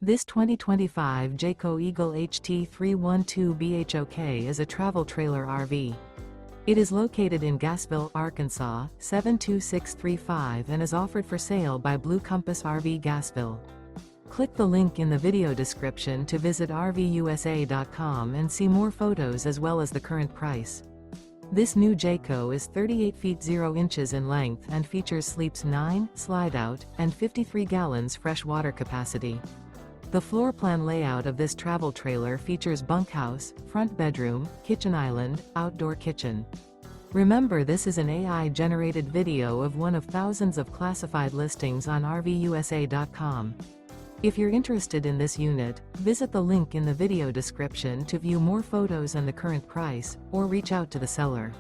This 2025 Jayco Eagle HT 312 BHOK is a travel trailer RV. It is located in Gassville, Arkansas, 72635 and is offered for sale by Blue Compass RV Gassville. Click the link in the video description to visit RVUSA.com and see more photos as well as the current price. This new Jayco is 38 feet 0 inches in length and features sleeps 9, slide-out, and 53 gallons fresh water capacity. The floor plan layout of this travel trailer features bunkhouse, front bedroom, kitchen island, outdoor kitchen. Remember, this is an AI-generated video of one of thousands of classified listings on RVUSA.com. If you're interested in this unit, visit the link in the video description to view more photos and the current price, or reach out to the seller.